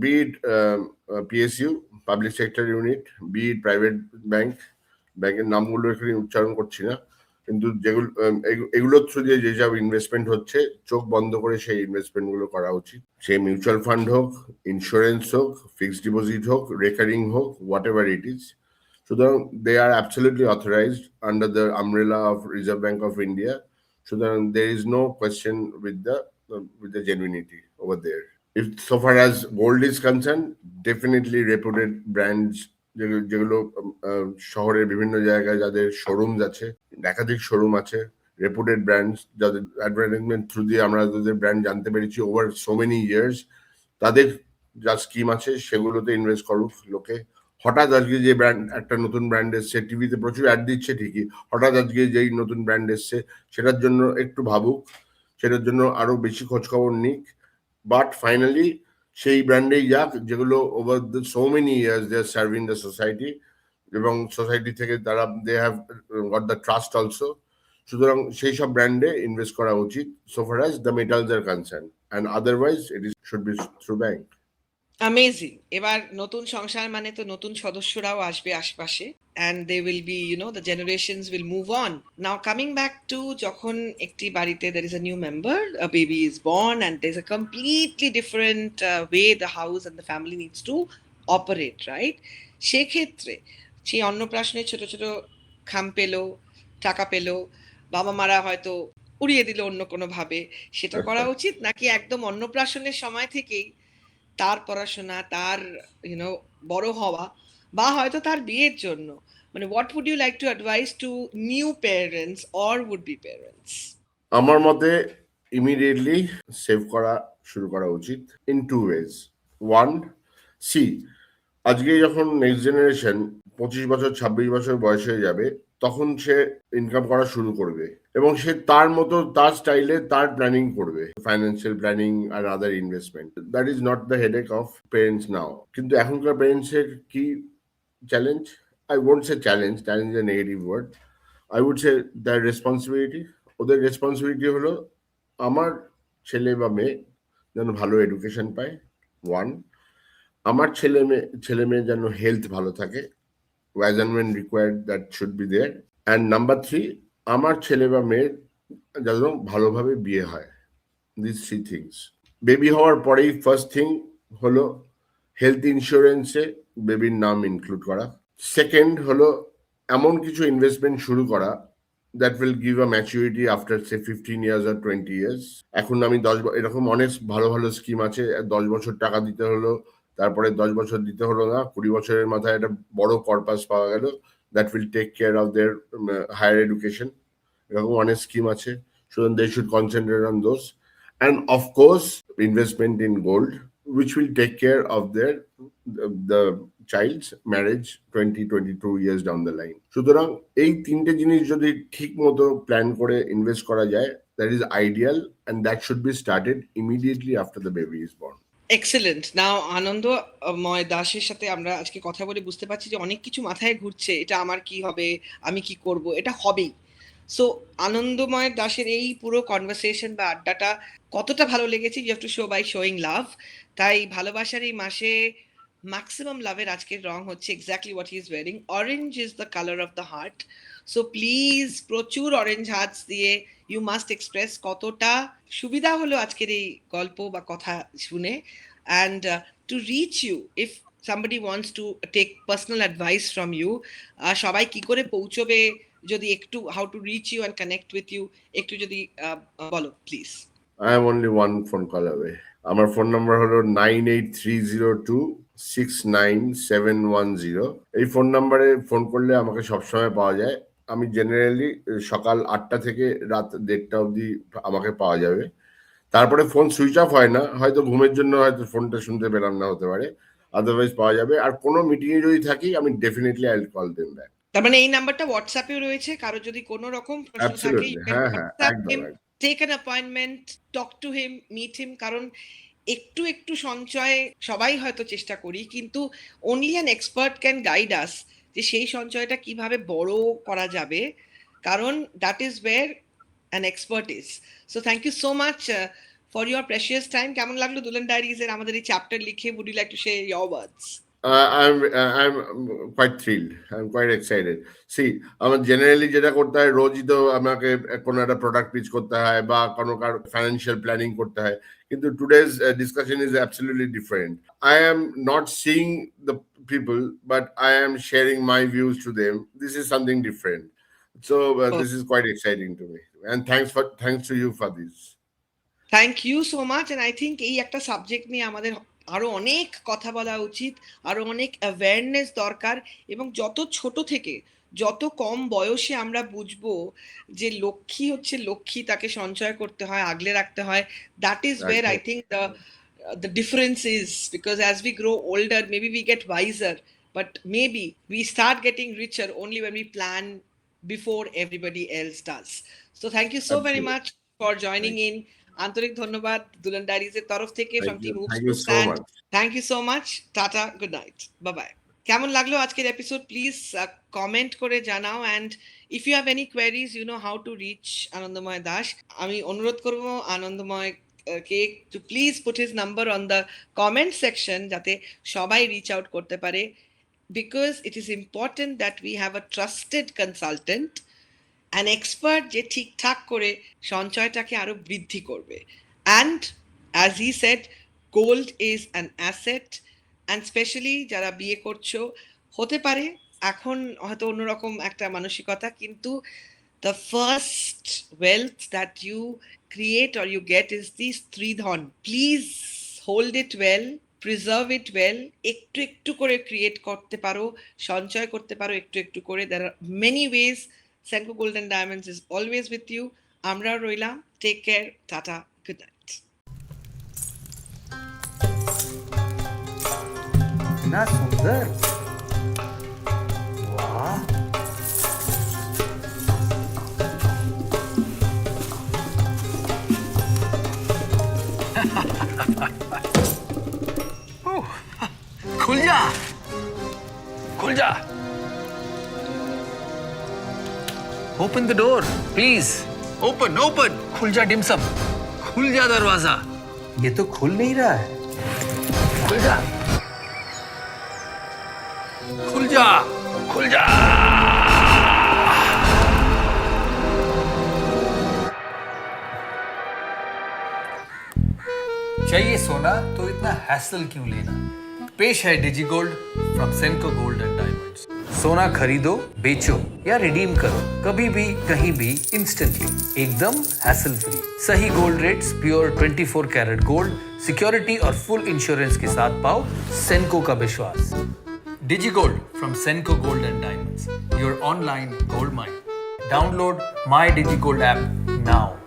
be it PSU, public sector unit, be it private bank, ব্যাংকের নামগুলো এখানে উচ্চারণ করছি না, কিন্তু যেগুলো এগুলোর থ্রু দিয়ে যেসব ইনভেস্টমেন্ট হচ্ছে, চোখ বন্ধ করে সেই ইনভেস্টমেন্টগুলো করা উচিত। সে মিউচুয়াল ফান্ড হোক, ইন্স্যুরেন্স হোক, ফিক্সড ডিপোজিট হোক, রেকারিং হোক, হোয়াট এভার ইট ইজ। সুতরাং they are absolutely authorized under the umbrella of Reserve Bank of India. সুতরাং there is no question with the genuinity over there. If so far as gold is concerned, definitely reputed brands, যেগুলো শহরের বিভিন্ন জায়গায় যাদের শোরুমস আছে, একাধিক showroom আছে, রেপুটেড brands, যাদের অ্যাডভার্টাইজমেন্ট থ্রু দিয়ে আমরা তাদের ব্র্যান্ড জানতে পেরেছি ওভার সো মেনি ইয়ার্স, তাদের যা স্কিম আছে সেগুলোতে ইনভেস্ট করুক লোকে। হঠাৎ আজকে যে ব্র্যান্ড, একটা নতুন ব্র্যান্ড এসছে, টিভিতে প্রচুর অ্যাড দিচ্ছে ঠিকই, হঠাৎ আজকে যেই নতুন ব্র্যান্ড এসছে সেটার জন্য একটু ভাবুক, সেটার জন্য আরো বেশি খোঁজ খবর নিক, বাট ফাইনালি সেই ব্র্যান্ডেই যাক যেগুলো over the so many years they are serving the society, এবং সোসাইটি থেকে তারা they have got the trust also. সুতরাং সেই সব ব্র্যান্ডে ইনভেস্ট করা উচিত so far as the metals are concern, and otherwise it is should be through bank. Amazing. এবার নতুন সংসার মানে তো নতুন সদস্যরাও আসবে আশপাশে, and they will be, the generations will move on. Now coming back to যখন একটি বাড়িতে there is a new member, a baby is born, and there's a completely different way the house and the family needs to operate, right? সেক্ষেত্রে সেই অন্নপ্রাশনে ছোট ছোট খাম পেলো, টাকা পেলো, বাবা মারা হয়তো উড়িয়ে দিল অন্য কোনো ভাবে, সেটা করা উচিত, নাকি একদম অন্নপ্রাশনের সময় থেকেই তার পড়াশোনা, তার বড় হওয়া, বা হয়তো তার বিয়ের জন্য, মানে what would you like to advise to new parents or would be parents? আমার মতে ইমিডিয়েটলি সেভ করা শুরু করা উচিত ইন টু ওয়েজ। ওয়ান, আজকে যখন নেক্সট জেনারেশন 25 বছর 26 বছর বয়স হয়ে যাবে, তখন সে ইনকাম করা শুরু করবে এবং সে তার মতো তার স্টাইলে তার প্ল্যানিং করবে, ফাইন্যান্সিয়াল প্ল্যানিং আর other investment. That is not the headache of parents now. কিন্তু এখনকার পেরেন্টসের কি challenge? I won't say challenge, challenge a negative word, I would say their responsibility. ওদের রেসপন্সিবিলিটি হলো আমার ছেলে বা মেয়ে যেন ভালো এডুকেশন পায়, ওয়ান, আমার ছেলে মেয়ে যেন হেলথ ভালো থাকে, as and when required that should be there, and number 3, আমার ছেলে বা মেয়ের যেন ভালোভাবে বিয়ে হয়। these 3 things। বেবি হওয়ার পরেই ফার্স্ট থিং হলো হেলথ ইন্স্যুরেন্সে বেবির নাম ইনক্লুড করা। সেকেন্ড হলো এমন কিছু ইনভেস্টমেন্ট শুরু করা that will give a maturity after say 15 years or 20 years। এখন আমি এরকম অনেক ভালো ভালো স্কিম আছে, 10 বছর টাকা দিতে হলো, তারপরে 10 বছর দিতে হলো না, 20 বছরের মাথায় একটা বড় কর্পাস পাওয়া গেল, that will take care of their higher education. এরকম অনেক স্কিম আছে, সুতরাং they should concentrate on those, and of course investment in gold which will take care of the child's marriage 20-22 years down the line। সুতরাং এই তিনটে জিনিস যদি ঠিক মতো প্ল্যান করে ইনভেস্ট করা যায়, that is ideal, and that should be started immediately after the baby is born। Excellent. Now Anandamoy দাসের সাথে আমরা আজকে কথা বলে বুঝতে পারছি যে অনেক কিছু মাথায় ঘুরছে, এটা আমার কি হবে, আমি কি করব, এটা হবেই। সো আনন্দময় দাসের এই পুরো কনভারসেশন বা আড্ডাটা কতটা ভালো লেগেছে, you have to show by showing love. তাই ভালোবাসার এই মাসে ম্যাক্সিমাম লাভের আজকের রং হচ্ছে exactly what he is wearing. Orange is the colour of the heart. So please প্রচুর অরেঞ্জ হার্টস দিয়ে ইউ মাস্ট এক্সপ্রেস কতটা সুবিধা হলো আজকের এই গল্প বা কথা শুনে। And to reach you, if somebody wants to take personal advice from you, সবাই কি করে পৌঁছবে, যদি একটু how to reach you and connect with you একটু যদি বলো please. I am only one phone call away। আমার ফোন নাম্বার হলো 9830269710। এই ফোন নাম্বারে ফোন করলে আমাকে সবসময় পাওয়া যায়। আমি জেনারেলি সকাল 8টা থেকে রাত 1:30 অবধি আমাকে পাওয়া যাবে। তারপরে ফোন সুইচ অফ হয় না, হয়তো ঘুমের জন্য হয়তো ফোনটা শুনতে পেলাম না, হতে পারে, আদারওয়াইজ পাওয়া যাবে। আর কোনো মিটিংয়ে যদি থাকি আমি definitely I will call them back. তার মানে এই নাম্বারটা হোয়াটসঅ্যাপেও রয়েছে, কারো যদি কোনো রকম প্রশ্ন থাকে take an appointment, talk to him, meet him. কারণ একটু একটু সঞ্চয় সবাই হয়তো চেষ্টা করি, কিন্তু only an expert can guide us যে সেই সঞ্চয়টা কিভাবে বড় করা যাবে, কারণ that is where an expert is. So thank you so much for your precious time. কেমন লাগলো দুলহান ডায়েরিজ এর আমাদের এই চ্যাপ্টার লিখে? Would you like to share your words? I'm quite thrilled. I'm quite excited. See, আমার generally যেটা করতে হয়, রোজই তো আমাকে কোনো একটা প্রোডাক্ট পিচ করতে হয় বা কোনো ফাইন্যান্সিয়াল প্ল্যানিং করতে হয়, কিন্তু today's discussion is absolutely different. I am not seeing the people, but I am sharing my views to them. This is something different. So this is quite exciting to me. And thanks to you for this. Thank you so much. And I think এই একটা subject নিয়ে আমাদের আরো অনেক কথা বলা উচিত, আরো অনেক অ্যাওয়ারনেস দরকার, এবং যত ছোট থেকে যত কম বয়সে আমরা বুঝবো যে লক্ষ্মী হচ্ছে লক্ষ্মী, তাকে সঞ্চয় করতে হয়, আগলে রাখতে হয়, that is wire I think the difference is, because as we grow older maybe we get wiser, but maybe we start getting richer only when we plan before everybody else does. So thank you so very much for joining in. আন্তরিক ধন্যবাদ দুলহান diaries এর তরফ থেকে, from Team Hoops Thank to you so Stand. much. Thank you so much. Tata, good night, bye bye. কেমন লাগলো আজকের episode? Please comment করে জানাও, and if you have any queries you know how to reach Anandamoy Das. আমি অনুরোধ করব আনন্দময় কে to please put his number on the comment section, যাতে সবাই রিচ আউট করতে পারে, because it is important that we have a trusted consultant, an expert, যে ঠিকঠাক করে সঞ্চয়টাকে আরো বৃদ্ধি করবে। And as he said, gold is an asset, and specially যারা বিয়ে করছো, হতে পারে এখন হয়তো অন্যরকম একটা মানসিকতা, কিন্তু the first wealth that you create or you get is this Tridhan. Please hold it well, preserve it well. একটু একটু করে ক্রিয়েট করতে পারো, সঞ্চয় করতে পারো একটু একটু করে। There are many ways. Senco Gold and Diamonds is always with you. আমরাও রইলাম। Take care. Tata. Good night. ना सुंदर, वाह, खुल जा, खुल जा। Open the door please, open open, खुल जा डिमसम, खुल जा दरवाजा, ये तो खुल नहीं रहा है। खुल जा, खुल जा, खुल जा। चाहिए सोना तो इतना हैसल क्यों लेना? पेश है digi gold from Senco gold and diamonds. सोना खरीदो, बेचो या रिडीम करो, कभी भी कहीं भी इंस्टेंटली, एकदम हैसल फ्री। सही gold rates, pure 24 carat gold, security और फुल इंश्योरेंस के साथ पाओ सेंको का विश्वास। Digi gold from Senco gold and diamonds, your online gold mine. Download my digi gold app now.